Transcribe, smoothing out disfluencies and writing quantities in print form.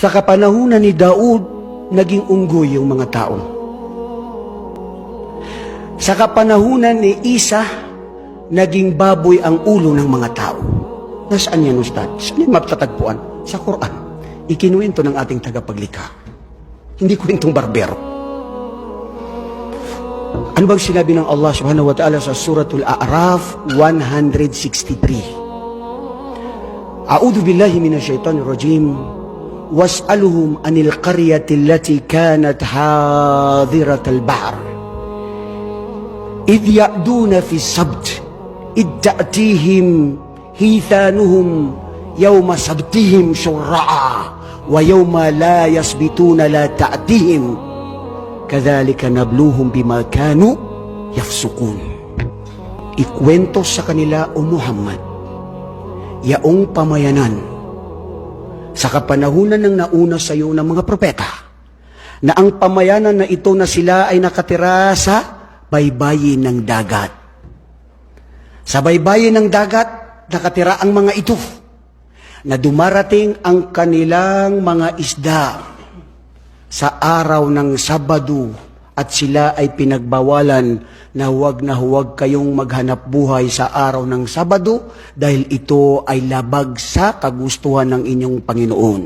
Sa kapanahunan ni Daud, naging unggoy yung mga tao. Sa kapanahunan ni Isa, naging baboy ang ulo ng mga tao. Nasaan yan, Ustad? Saan yung matatagpuan? Sa Quran. Ikinuwento ng ating tagapaglikha. Hindi kwentong barbero. Ano bang sinabi ng Allah subhanahu wa ta'ala sa Suratul A'raf 163? A'udhu billahi minasyaitanir rajim. Was'aluhum anil qaryati allati kanat hadiratal bahr. Idh ya'duna fi sabt. Idh ta'tihim hithanuhum yawma sabtihim syurra'a. Wa yawma la yasbituna la ta'tihim. Kadhalika nabluhum bima kanu yafsukun. Ikwento sa kanila, O Muhammad, yaong pamayanan sa kapanahunan ng nauna sa iyo ng mga propeta, na ang pamayanan na ito na sila ay nakatira sa baybayin ng dagat. Sa baybayin ng dagat, nakatira ang mga ito, na dumarating ang kanilang mga isda sa araw ng Sabado at sila ay pinagbawalan na huwag kayong maghanap buhay sa araw ng Sabado dahil ito ay labag sa kagustuhan ng inyong Panginoon.